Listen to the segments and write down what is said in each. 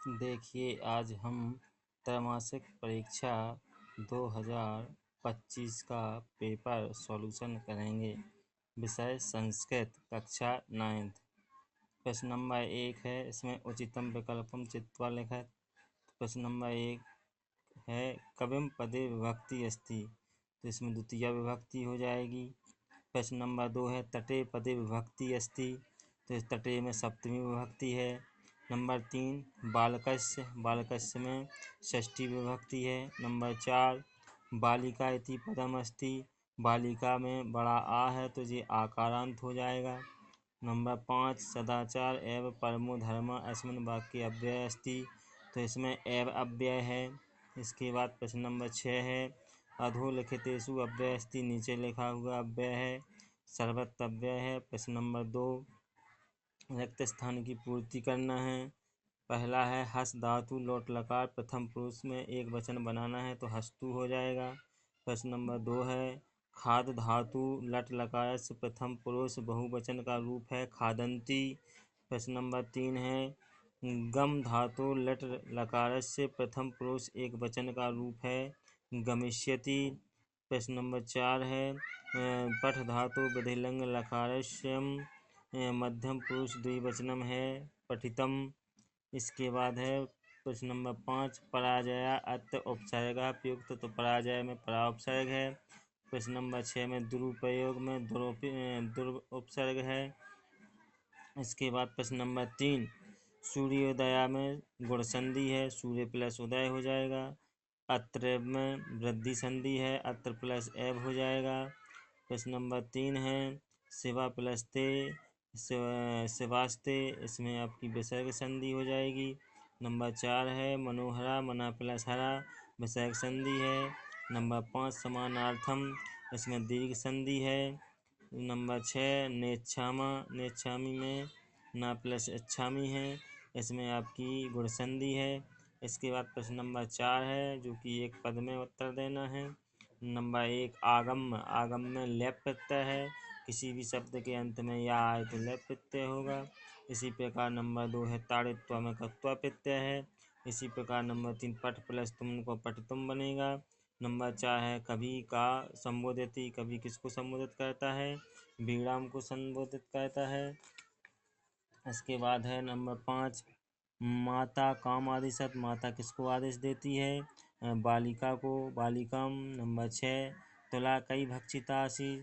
देखिए, आज हम त्रैमासिक परीक्षा 2025 का पेपर सॉल्यूशन करेंगे। विषय संस्कृत, कक्षा 9th। प्रश्न नंबर 1 है, इसमें उचितम विकल्पम चित्वा लिखत। प्रश्न नंबर 1 है, कविम पदे विभक्ति अस्ति, तो इसमें द्वितीय विभक्ति हो जाएगी। प्रश्न नंबर 2 है, तटे पदे विभक्ति अस्ति, तो इस तटे में सप्तमी विभक्ति है। नंबर 3, बालकस्य, बालकस्य में षष्ठी विभक्ति है। नंबर 4, बालिका इति पदम अस्ति, बालिका में बड़ा आ है तो ये आकारांत हो जाएगा। नंबर 5, सदाचार एवं परमो धर्म अस्मिन् वाक्ये अव्यय अस्ति, तो इसमें एव अव्यय है। इसके बाद प्रश्न नंबर 6 है, अधोलिखितेषु अव्यय अस्ति, नीचे लिखा हुआ अव्यय है, सर्वत्र अव्यय है। प्रश्न नंबर 2, रिक्त स्थान की पूर्ति करना है। पहला है, हस धातु लोट लकार प्रथम पुरुष में एक वचन बनाना है तो हस्तु हो जाएगा। प्रश्न नंबर 2 है, खाद धातु लट लकार से प्रथम पुरुष बहुवचन का रूप है खादंती। प्रश्न नंबर 3 है, गम धातु लट लकार से प्रथम पुरुष एक वचन का रूप है गमिष्यति। प्रश्न नंबर 4 है, पठ धातु विधिलिंग लकारस्यम मध्यम पुरुष द्विवचनम है पठितम। इसके बाद है प्रश्न नंबर 5, पराजया अत्र उपसर्ग प्रयुक्त, तो पराजय में परा उपसर्ग है। प्रश्न नंबर 6 में दुरुपयोग में दुर उपसर्ग है। इसके बाद प्रश्न नंबर 3, सूर्योदया में गुण संधि है, सूर्य प्लस उदय हो जाएगा। अत्र में वृद्धि संधि है, अत्र प्लस एव हो जाएगा। प्रश्न नंबर 3 है, शिवा प्लस ते शिवास्ते, इसमें आपकी विसर्ग संधि हो जाएगी। नंबर 4 है, मनोहरा मना प्लस हरा, विसर्ग संधि है। नंबर 5, समानार्थम, इसमें दीर्घ संधि है। नंबर 6, नेच्छामा, नेच्छामी में ना प्लस अच्छामी है, इसमें आपकी गुण संधि है। इसके बाद प्रश्न नंबर 4 है, जो कि एक पद में उत्तर देना है। नंबर 1, आगम, आगम में लेप प्रत्यय है, किसी भी शब्द के अंत में या आए तो लेप प्रत्यय होगा। इसी प्रकार नंबर 2 है, ताड़ित्व में कत्वा प्रत्यय है। इसी प्रकार नंबर 3, पठ प्लस तुम को पठितुम बनेगा। नंबर 4 है, कभी का संबोधित, कभी किसको संबोधित करता है, विराम को संबोधित करता है। इसके बाद है नंबर 5, माता काम आदेशत, माता किसको आदेश देती है, बालिका को, बालिकाम। नंबर 6, तुला कई भक्षितासी,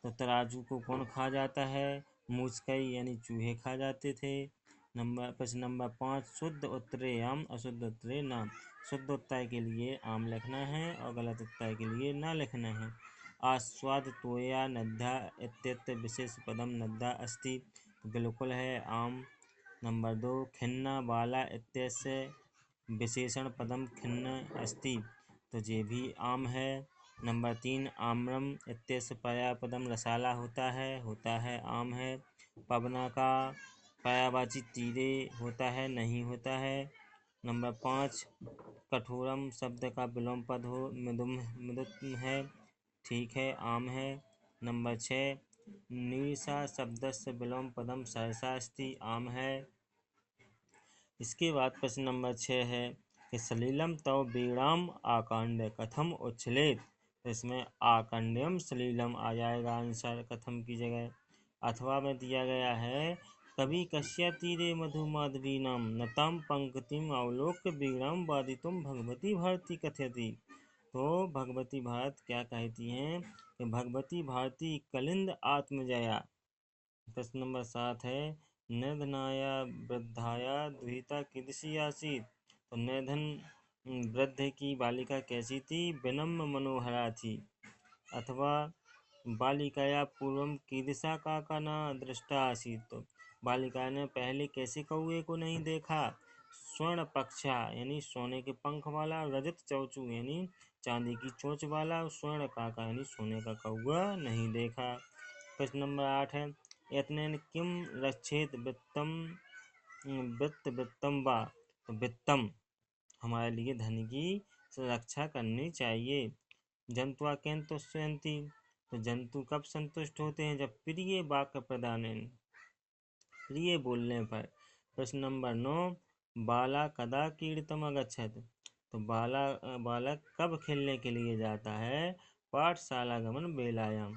तो तराजू को कौन खा जाता है, मूसकई यानी चूहे खा जाते थे। प्रश्न नंबर 5, शुद्ध उत्तरे आम अशुद्ध उत्तरे नाम, शुद्ध उत्तर के लिए आम लिखना है और गलत उत्तर के लिए ना लिखना है। आस्वाद तोया नद्धा इत्यत्र विशेष पदम नद्धा अस्ति, बिल्कुल है आम। नंबर 2, खिन्ना बाला इत्यस्य विशेषण पदम खिन्न अस्ति, तो ये भी आम है। नंबर 3, आम्रम इत्यस्य पर्यायपदम रसाला होता है आम है। पवना का पर्यायवाची तीरे होता है, नहीं होता है। नंबर 5, कठोरम शब्द का विलोम पद हो मृदुम है, ठीक है आम है। नंबर 6, नीसा शब्दस्य विलोम पदम सहसा अस्ति, आम है। इसके बाद प्रश्न नंबर 6 है कि सलीलम तव वीणाम आकांड कथम उच्छलेत, तो इसमें आकांड्यम सलीलम आ जाएगा आंसर कथम की जगह। अथवा में दिया गया है, कवि कश्या तीरे मधु माधवीनाम नताम पंक्तिम अवलोक वीणाम वादितुम भगवती भारती कथयति, तो भगवती भारत क्या कहती हैं कि भगवती भारती कलिंद आत्मजया। प्रश्न नंबर 7 है, निर्धनाया वृद्धाया दुहिता कीदृशी आसीत, तो निर्धन वृद्ध की बालिका कैसी थी, विनम्र मनोहरा थी। अथवा बालिकाया पूर्वम कीदृशा काकाना दृष्टा आसीत, तो बालिका ने पहले कैसे कौए को नहीं देखा, स्वर्ण पक्षा यानी सोने के पंख वाला, रजत चौचू यानी चांदी की चोंच वाला, स्वर्ण काका यानी सोने का कौआ नहीं देखा। प्रश्न नंबर 8 है, यत्नेन किम रक्षेत वित्तम वित्तम वा, तो वित्तम हमारे लिए धन की रक्षा करनी चाहिए। जंतुआ केन तुष्यंती, तो जंतु कब संतुष्ट होते हैं, जब प्रिय वाक्य प्रदान, प्रिय बोलने पर। प्रश्न नंबर 9, बाला कदा कीर्तम अगच्छत। तो बालक कब खेलने के लिए जाता है? पाठशाला गमन बेलायाम।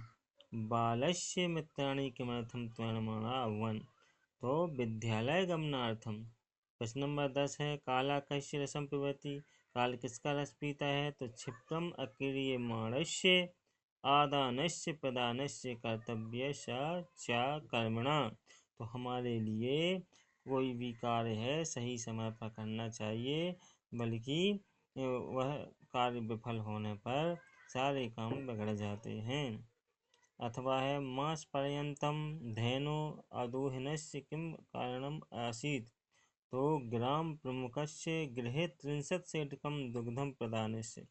बालस्य मित्राणि किमर्थम त्वयमाणा अभवन्। तो विद्यालय गमनार्थम। प्रश्न नंबर 10 है काला कस्य रसम पिबति। काल किसका रस पीता है? तो क्षिप्रम अक्रियमाणस्य आदानस्य प्रदानस्य कर्तव्यस्य च कर्मणा। तो हमारे लिए कोई भी कार्य है सही समय पर करना चाहिए, बल्कि वह कार्य विफल होने पर सारे काम बिगड़ जाते हैं। अथवा है मास पर्यंतम धैनो अदोहनस्य किम कारणम आसीत्। तो ग्राम प्रमुखस्य गृहे 63 से अधिकम दुग्धम प्रदानस्य।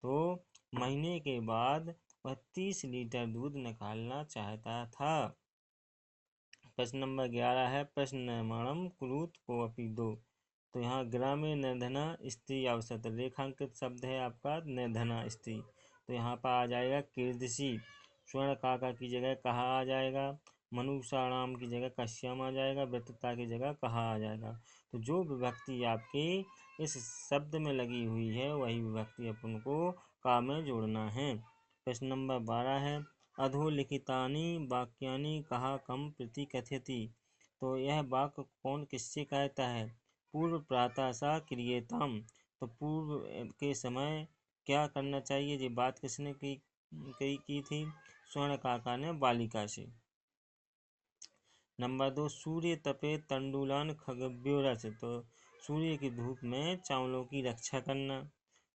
तो महीने के बाद वह 30 लीटर दूध निकालना चाहता था। प्रश्न नंबर 11 है प्रश्न निर्माणम कुरुत को अपी दो। तो यहाँ ग्रामे निर्धना स्त्री अवसत रेखांकित शब्द है आपका निर्धना स्त्री। तो यहाँ पर आ जाएगा कीर्दसी। स्वर्ण काका की जगह कहा आ जाएगा। मनुषाणाम की जगह कश्यम आ जाएगा। वृत्तता की जगह कहा आ जाएगा। तो जो विभक्ति आपके इस शब्द में लगी हुई है वही विभक्ति अपन को का में जोड़ना है। प्रश्न नंबर 12 है अधोलिखितानि वाक्यानि कहा कम प्रति कथयति। तो यह वाक्य कौन किससे कहता है? पूर्व प्रातः सा क्रियताम। तो पूर्व के समय क्या करना चाहिए? ये बात किसने की थी? स्वर्ण काका ने बालिका से। नंबर 2 सूर्य तपे तंडुलान खगभ्योरस। तो सूर्य की धूप में चावलों की रक्षा करना।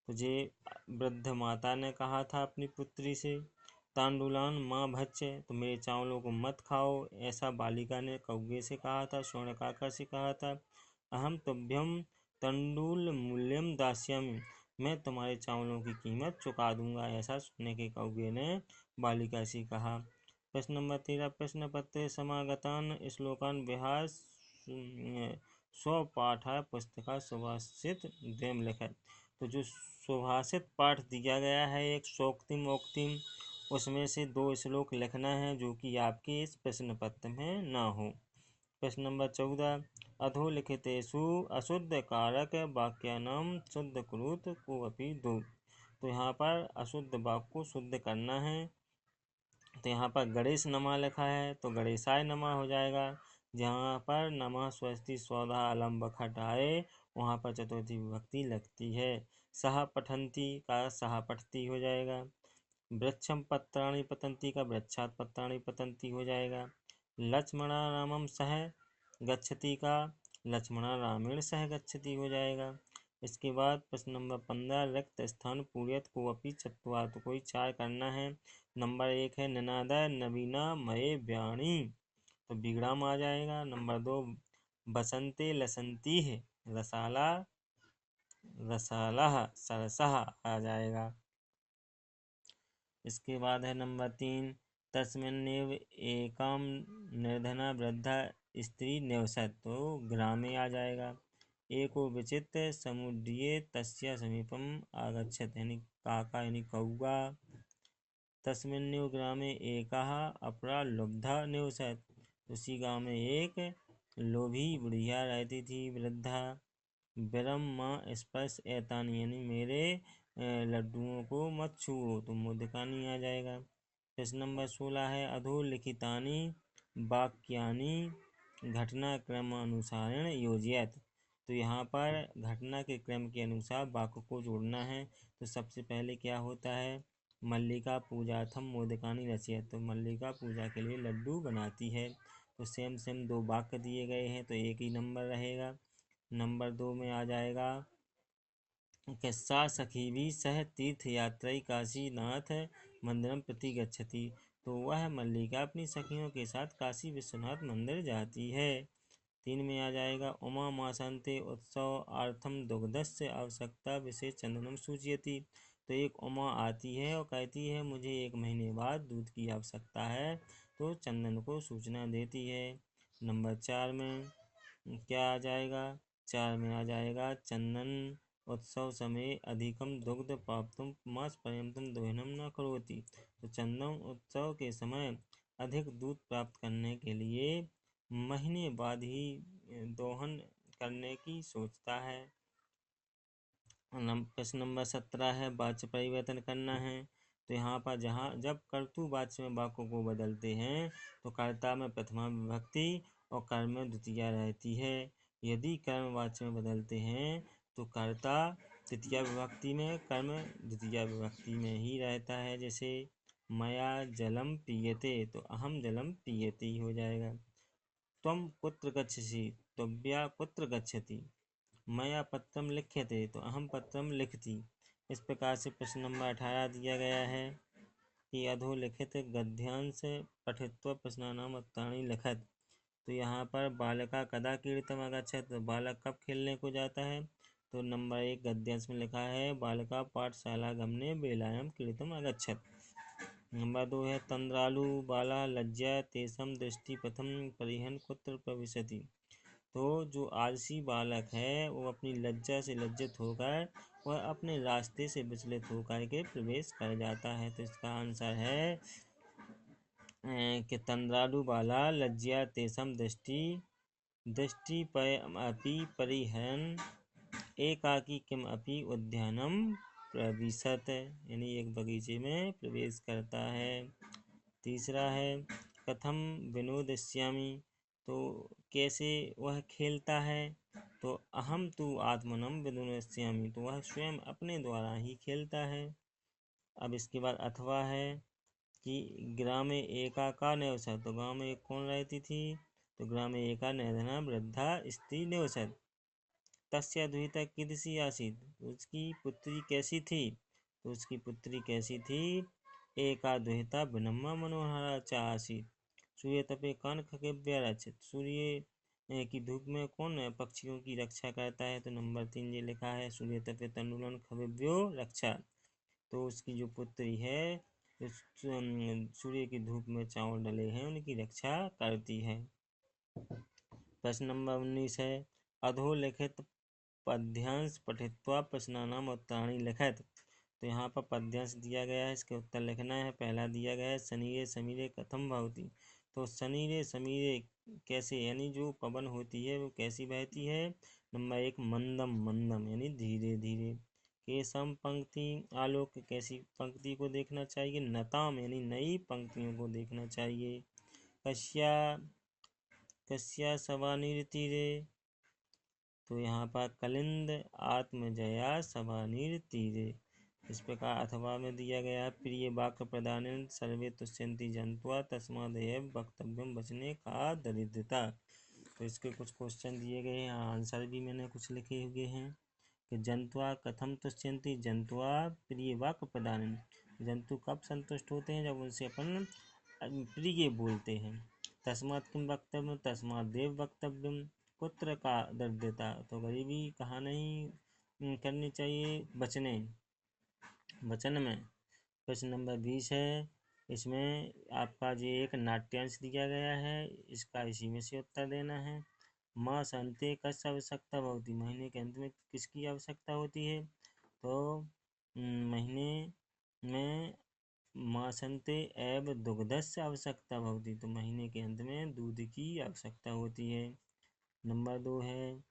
तो ये वृद्ध माता ने कहा था अपनी पुत्री से। तांडुलान माँ भच्चे। तो मेरे चावलों को मत खाओ, ऐसा बालिका ने कौवे से कहा था, स्वर्ण काका से कहा था। अहम तुभ्यम तंडुल मूल्यम दास्यामि। मैं तुम्हारे चावलों की कीमत चुका दूंगा, ऐसा सोने के कौवे ने बालिका से कहा। प्रश्न नंबर 13 प्रश्न पत्र समागतान श्लोकान विहार स्वपाठ पुस्तका सुभाषित द्वयम लिखत। तो जो सुभाषित पाठ दिया गया है एक शोक्तिम वोक्तिम, उसमें से 2 श्लोक लिखना है जो कि आपके इस प्रश्न पत्र में ना हो। प्रश्न नंबर 14 अधोलिखितेषु अशुद्ध कारक वाक्यानाम शुद्ध कुरुत को अपि दो। तो यहाँ पर अशुद्ध वाक्य को शुद्ध करना है। तो यहाँ पर गणेश नमा लिखा है तो गणेशाय नमा हो जाएगा। जहाँ पर नमः स्वस्ति स्वधा अलम बखट आए वहाँ पर चतुर्थी विभक्ति लगती है। सह पठंती का सह पठती हो जाएगा। वृक्षम पत्राणि पतंती का वृक्षात पत्राणि पतंती हो जाएगा। लक्ष्मणा रामम सह गच्छति का लक्ष्मणा रामेण सह गच्छति हो जाएगा। इसके बाद प्रश्न नंबर 15 रिक्त स्थान पूर्यत को अपी चत्वार। तो कोई 4 करना है। नंबर 1 है निनादय नवीना मये व्याणी। तो बिगड़ाम आ जाएगा। नंबर 2 बसंते लसंती है रसाला रसाला सरसहा आ जाएगा। इसके बाद है नंबर 3 तस्मिन्नेव एकाम निर्धना वृद्धा स्त्री निवसत। तो ग्रामे आ जाएगा। एको विचित्र समुद्रिये तस्या समीपम आगच्छत यानी काका यानी कौआ। तस्मिन्नेव ग्रामे एकः अपरा लुब्धा निवसत। उसी गांव में एक लोभी बुढ़िया रहती थी वृद्धा। विरम माँ स्पर्श एतानी यानी मेरे लड्डुओं को मत छुओ। तो मोदकानी आ जाएगा। प्रश्न नंबर 16 है अधोलिखितानि वाक्यानि घटनाक्रमानुसारेण योजयत। तो यहाँ पर घटना के क्रम के अनुसार वाक्य को जोड़ना है। तो सबसे पहले क्या होता है? मल्लिका पूजार्थम मोदकानी रचयत। तो मल्लिका पूजा के लिए लड्डू बनाती है। तो सेम 2 वाक्य दिए गए हैं तो एक ही नंबर रहेगा। नंबर 2 में आ जाएगा कि सा सखी भी सह तीर्थयात्री काशीनाथ मंदिरम प्रति गच्छति। तो वह मल्लिका अपनी सखियों के साथ काशी विश्वनाथ मंदिर जाती है। 3 में आ जाएगा उमा मासंते उत्सव आर्थम दुग्धस्य आवश्यकता विशेष चंदनम सूचयति। तो एक उमा आती है और कहती है मुझे 1 महीने बाद दूध की आवश्यकता है, तो चंदन को सूचना देती है। नंबर 4 में क्या आ जाएगा? 4 में आ जाएगा चंदन उत्सव समय अधिकम दुग्ध प्राप्तुम मास पर्यंतम दोहनम न करोति। तो चंदन उत्सव के समय अधिक दूध प्राप्त करने के लिए महीने बाद ही दोहन करने की सोचता है। प्रश्न नंबर 17 है वाच्य परिवर्तन करना है। तो यहाँ पर जब कर्तृवाच्य में वाक्यों को बदलते हैं तो कर्ता में प्रथमा विभक्ति और कर्म में द्वितीया रहती है। यदि कर्मवाच्य में बदलते हैं तो कर्ता तृतीया विभक्ति में, कर्म द्वितीया विभक्ति में ही रहता है। जैसे मया जलम पीयते तो अहम जलम पीयते हो जाएगा। त्वं कुत्र गच्छसि, त्वया कुत्र गच्छति। मया पत्रम लिख्यते तो अहम पत्रम लिखति। इस प्रकार से प्रश्न नंबर 18 दिया गया है कि अधोलिखित गद्यांश पठित्वा प्रश्नानाम उत्तराणि लिखत। तो यहाँ पर बालका कदा क्रीडितुम् अगच्छत्, तो बालक कब खेलने को जाता है। तो नंबर 1 गद्यांश में लिखा है बालका पाठशाला गमने बेलायां क्रीडितुम् अगच्छत्। नंबर 2 है तंद्रालु बाला लज्जा तेषां दृष्टि प्रथम परिहन कुत्र प्रविशति। तो जो आलसी बालक है वो अपनी लज्जा से लज्जित होकर वह अपने रास्ते से विचलित होकर के प्रवेश कर जाता है। तो इसका आंसर है कि तंद्रालु बाला लज्जा तेषां दृष्टि अपि परिहरन् एकाकी किम अपि उद्यानम प्रविशत, यानी एक बगीचे में प्रवेश करता है। तीसरा है कथम विनोदस्यामि, तो कैसे वह खेलता है। तो अहम तु आत्मनम विनोदस्यामि, तो वह स्वयं अपने द्वारा ही खेलता है। अब इसके बाद अथवा है कि ग्रामे एका का निवसत, तो गाँव में एक कौन रहती थी। तो ग्रामे एका निर्धना वृद्धा स्त्री निवसत। तस्या दुहिता कीदृशी आसीत्, उसकी पुत्री कैसी थी। तो उसकी पुत्री कैसी थी, एका दुहिता विनम्रा मनोहरा च आसीत्। सूर्यतपे कान खगेभ्यः रक्षेत्, सूर्य की धूप में कौन पक्षियों की रक्षा करता है। तो नंबर 3 ये लिखा है सूर्यतपे तण्डुलं खगेभ्यो रक्षा। तो उसकी जो पुत्री है सूर्य की धूप में चावल डले हैं उनकी रक्षा करती है। प्रश्न नंबर 19 है अधोलिखित पद्यांश पठित्वा प्रश्नानाम उत्तराणि लिखत। तो यहाँ पर पद्यांश दिया गया है, इसके उत्तर लिखना है। पहला दिया गया है शनिरे समीरे कथम भवति। तो शनिरे समीरे कैसे, यानी जो पवन होती है वो कैसी बहती है। नंबर 1 मंदम मंदम यानी धीरे धीरे। केशम पंक्ति आलोक, कैसी पंक्ति को देखना चाहिए। नताम यानी नई पंक्तियों को देखना चाहिए। कस्या सवानिर तीरे, तो यहाँ पर कलिंद आत्मजया सवानिर तीरे। इस प्रकार अथवा में दिया गया है प्रिय वाक्य प्रदान सर्वे तुष्यन्ति जंतुआ तस्मादेव वक्तव्यम बचने का दरिद्रता। तो इसके कुछ क्वेश्चन दिए गए हैं, आंसर भी मैंने कुछ लिखे हुए हैं कि जंतुआ कथम तुष्यन्ति, जंतुआ प्रिय वाक्य प्रदान, जंतु कब संतुष्ट होते हैं जब उनसे अपन प्रिय बोलते हैं। तस्मात् किम वक्तव्यम, तस्मात् देव वक्तव्यम। पुत्र का दरिद्रता, तो गरीबी कहाँ नहीं करनी चाहिए, वचन में। प्रश्न नंबर 20 है, इसमें आपका जो एक नाट्यांश दिया गया है इसका इसी में से उत्तर देना है। मास अंते कस्य आवश्यकता होती, महीने के अंत में किसकी आवश्यकता होती है। तो महीने में मासंते एव दुग्धस्य आवश्यकता होती, तो महीने के अंत में दूध की आवश्यकता होती है। नंबर 2 है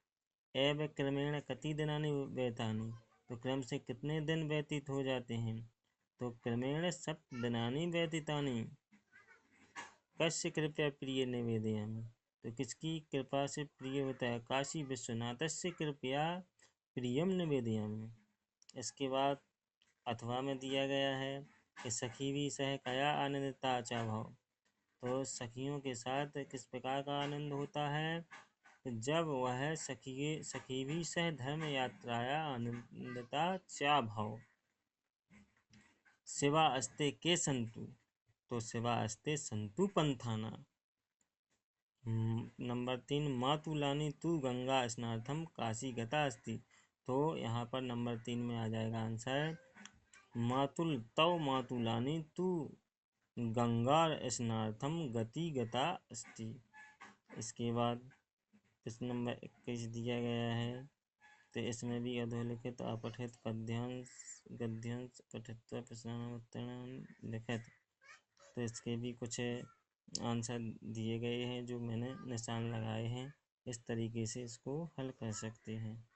एव क्रमेण कति दिनानि व्यतानि, तो क्रम से कितने दिन व्यतीत हो जाते हैं। तो क्रमेण सप्त दिनानि व्यतीतानि। कस्य कृपया प्रिय निवेदयामि, तो किसकी कृपा से प्रिय होता है। काशी विश्वनाथस्य कृपया प्रियम निवेदयामि। इसके बाद अथवा में दिया गया है कि सखी भी सह कया आनंदिता चा भाव, तो सखियों के साथ किस प्रकार का आनंद होता है। जब वह सखी भी सह धर्म यात्राया आनंदता चा भाव। शिवा अस्ते के संतु, तो शिवा अस्ते संतु पंथाना। नंबर 3 मातुलानी तू गंगा स्नार्थम काशी गता अस्ति, तो यहाँ पर नंबर 3 में आ जाएगा आंसर मातुलानी तू गंगा स्नार्थम गति गता अस्ति। इसके बाद प्रश्न नंबर 21 दिया गया है, तो इसमें भी अधोलिखित अपठित गद्यांश पठित्वा प्रश्नानुत्तराणि लिखित। तो इसके भी कुछ आंसर दिए गए हैं जो मैंने निशान लगाए हैं। इस तरीके से इसको हल कर सकते हैं।